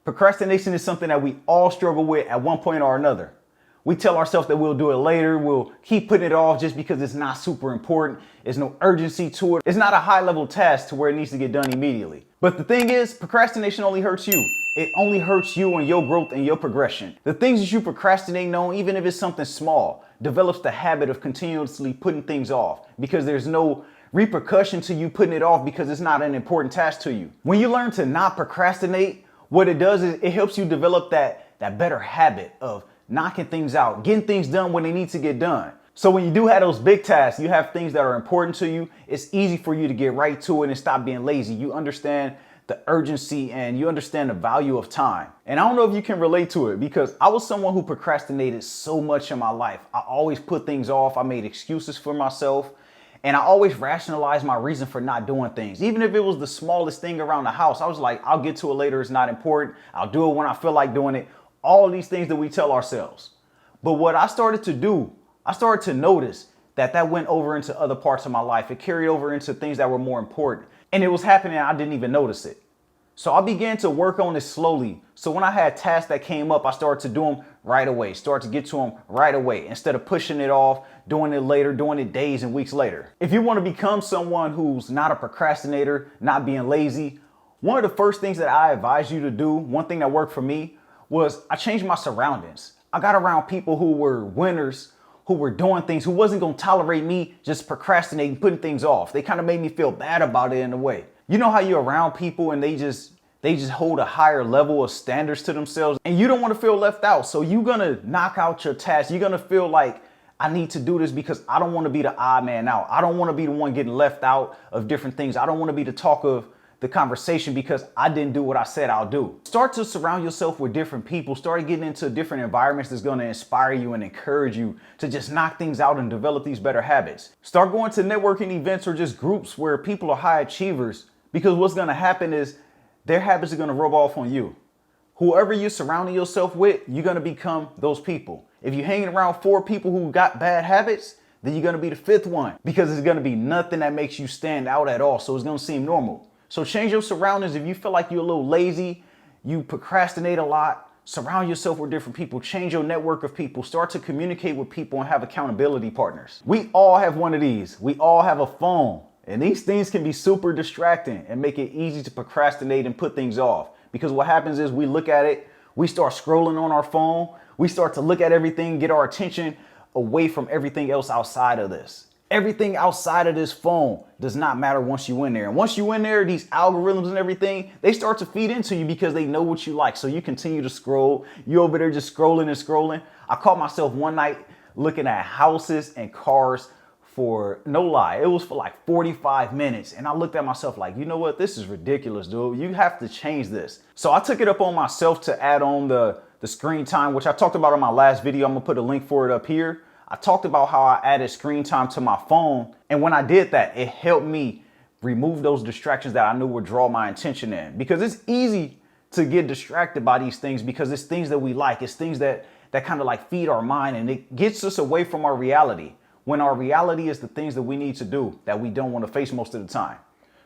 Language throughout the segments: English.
Procrastination is something that we all struggle with at one point or another. We tell ourselves that we'll do it later. We'll keep putting it off just because it's not super important. There's no urgency to it. It's not a high level task to where it needs to get done immediately. But the thing is, procrastination only hurts you. It only hurts you and your growth and your progression. The things that you procrastinate on, even if it's something small, develops the habit of continuously putting things off because there's no repercussion to you putting it off because it's not an important task to you. When you learn to not procrastinate, what it does is it helps you develop that better habit of knocking things out, getting things done when they need to get done. So when you do have those big tasks, you have things that are important to you, it's easy for you to get right to it and stop being lazy. You understand the urgency and you understand the value of time. And I don't know if you can relate to it because I was someone who procrastinated so much in my life. I always put things off. I made excuses for myself. And I always rationalized my reason for not doing things. Even if it was the smallest thing around the house, I was like, I'll get to it later. It's not important. I'll do it when I feel like doing it. All these things that we tell ourselves. But what I started to do, I started to notice that went over into other parts of my life. It carried over into things that were more important. And it was happening. I didn't even notice it. So I began to work on it slowly. So when I had tasks that came up, I started to do them right away, start to get to them right away instead of pushing it off, doing it later, doing it days and weeks later. If you want to become someone who's not a procrastinator, not being lazy, one of the first things that I advise you to do, one thing that worked for me was I changed my surroundings. I got around people who were winners, who were doing things, who wasn't going to tolerate me just procrastinating, putting things off. They kind of made me feel bad about it in a way. You know how you're around people and they just hold a higher level of standards to themselves and you don't want to feel left out. So you're going to knock out your task. You're going to feel like I need to do this because I don't want to be the odd man out. I don't want to be the one getting left out of different things. I don't want to be the talk of the conversation because I didn't do what I said I'll do. Start to surround yourself with different people. Start getting into different environments that's going to inspire you and encourage you to just knock things out and develop these better habits. Start going to networking events or just groups where people are high achievers because what's going to happen is their habits are going to rub off on you. Whoever you're surrounding yourself with, you're going to become those people. If you're hanging around 4 people who got bad habits, then you're going to be the 5th one because it's going to be nothing that makes you stand out at all. So it's going to seem normal. So change your surroundings. If you feel like you're a little lazy, you procrastinate a lot, surround yourself with different people, change your network of people, start to communicate with people and have accountability partners. We all have one of these. We all have a phone. And these things can be super distracting and make it easy to procrastinate and put things off. Because what happens is we look at it, we start scrolling on our phone, we start to look at everything, get our attention away from everything else outside of this. Everything outside of this phone does not matter once you in there. And once you in there, these algorithms and everything, they start to feed into you because they know what you like. So you continue to scroll. You over there just scrolling and scrolling. I caught myself one night looking at houses and cars for no lie. It was for like 45 minutes. And I looked at myself like, you know what? This is ridiculous, dude. You have to change this. So I took it up on myself to add on the screen time, which I talked about in my last video. I'm gonna put a link for it up here. I talked about how I added screen time to my phone. And when I did that, it helped me remove those distractions that I knew would draw my attention in. Because it's easy to get distracted by these things because it's things that we like. It's things that kind of like feed our mind and it gets us away from our reality. When our reality is the things that we need to do that we don't want to face most of the time.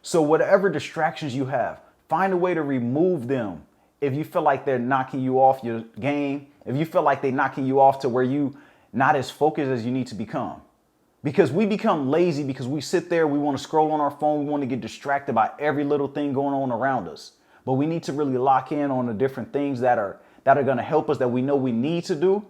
So whatever distractions you have, find a way to remove them. If you feel like they're knocking you off your game, if you feel like they're knocking you off to where you not as focused as you need to become. Because we become lazy because we sit there, we want to scroll on our phone, we want to get distracted by every little thing going on around us. But we need to really lock in on the different things that are going to help us that we know we need to do,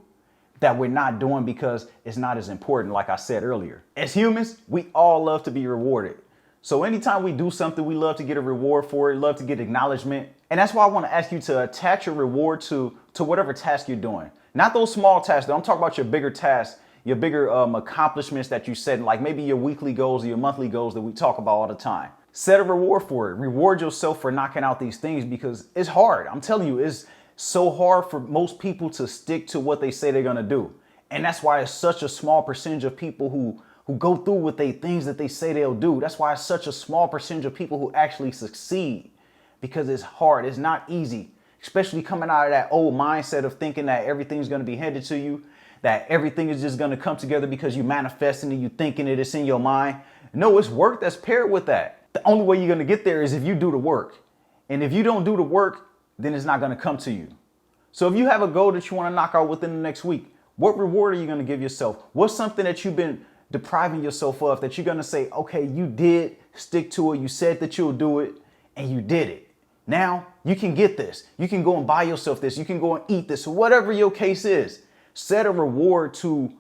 that we're not doing because it's not as important, like I said earlier. As humans, we all love to be rewarded. So anytime we do something, we love to get a reward for it, love to get acknowledgement. And that's why I want to ask you to attach your reward to whatever task you're doing. Not those small tasks. I'm talking about your bigger tasks, your bigger accomplishments that you set, like maybe your weekly goals or your monthly goals that we talk about all the time. Set a reward for it. Reward yourself for knocking out these things because it's hard. I'm telling you, it's so hard for most people to stick to what they say they're going to do. And that's why it's such a small percentage of people who go through with the things that they say they'll do. That's why it's such a small percentage of people who actually succeed because it's hard. It's not easy, especially coming out of that old mindset of thinking that everything's going to be handed to you, that everything is just going to come together because you manifesting it, you thinking it, it's in your mind. No, it's work that's paired with that. The only way you're going to get there is if you do the work. And if you don't do the work, then it's not going to come to you. So if you have a goal that you want to knock out within the next week, what reward are you going to give yourself? What's something that you've been depriving yourself of that you're going to say, okay, you did stick to it. You said that you'll do it and you did it. Now you can get this. You can go and buy yourself this. You can go and eat this. So whatever your case is, set a reward to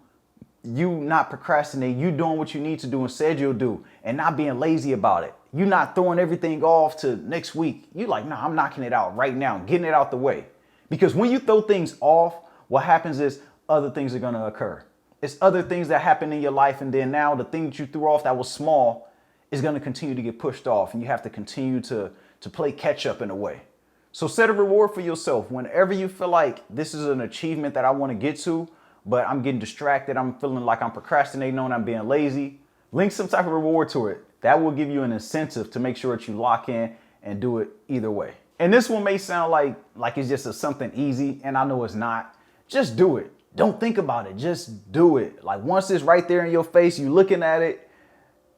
you not procrastinating, you doing what you need to do and said you'll do and not being lazy about it. You not throwing everything off to next week. You like, nah, I'm knocking it out right now, getting it out the way. Because when you throw things off, what happens is other things are going to occur. It's other things that happen in your life. And then now the thing that you threw off that was small is going to continue to get pushed off. And you have to continue to play catch up in a way. So set a reward for yourself whenever you feel like this is an achievement that I want to get to, but I'm getting distracted. I'm feeling like I'm procrastinating on, I'm being lazy. Link some type of reward to it. That will give you an incentive to make sure that you lock in and do it either way. And this one may sound like it's just something easy, and I know it's not. Just do it. Don't think about it. Just do it. Like once it's right there in your face, you looking at it,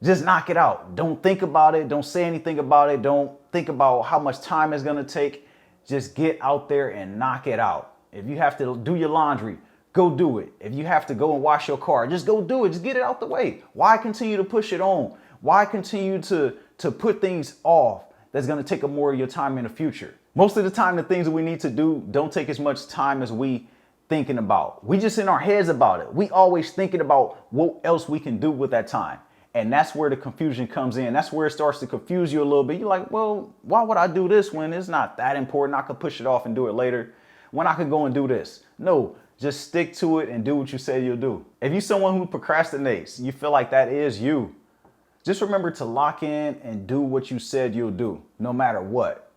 just knock it out. Don't think about it. Don't say anything about it. Don't think about how much time it's going to take. Just get out there and knock it out. If you have to do your laundry, go do it. If you have to go and wash your car, just go do it. Just get it out the way. Why continue to push it on? Why continue to put things off that's going to take up more of your time in the future? Most of the time, the things that we need to do don't take as much time as we thinking about. We just in our heads about it. We always thinking about what else we can do with that time. And that's where the confusion comes in. That's where it starts to confuse you a little bit. You're like, well, why would I do this when it's not that important? I could push it off and do it later when I could go and do this. No, just stick to it and do what you say you'll do. If you're someone who procrastinates, you feel like that is you, just remember to lock in and do what you said you'll do, no matter what.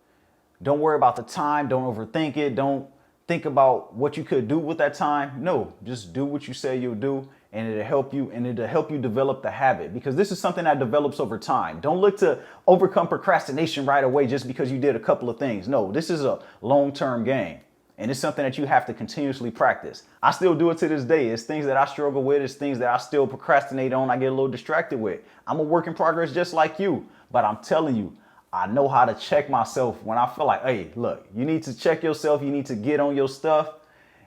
Don't worry about the time. Don't overthink it. Don't think about what you could do with that time. No, just do what you say you'll do, and it'll help you, and it'll help you develop the habit, because this is something that develops over time. Don't look to overcome procrastination right away just because you did a couple of things. No, this is a long-term game, and it's something that you have to continuously practice. I still do it to this day. It's things that I struggle with. It's things that I still procrastinate on. I get a little distracted with. I'm a work in progress just like you, but I'm telling you, I know how to check myself when I feel like, hey, look, you need to check yourself. You need to get on your stuff.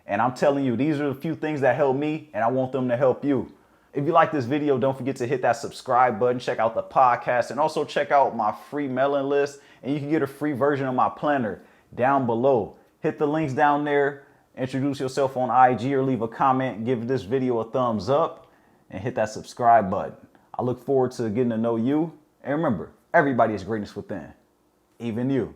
And I'm telling you, these are the few things that help me, and I want them to help you. If you like this video, don't forget to hit that subscribe button, check out the podcast, and also check out my free mailing list, and you can get a free version of my planner down below. Hit the links down there, introduce yourself on IG, or leave a comment, give this video a thumbs up, and hit that subscribe button. I look forward to getting to know you. And remember, everybody has greatness within, even you.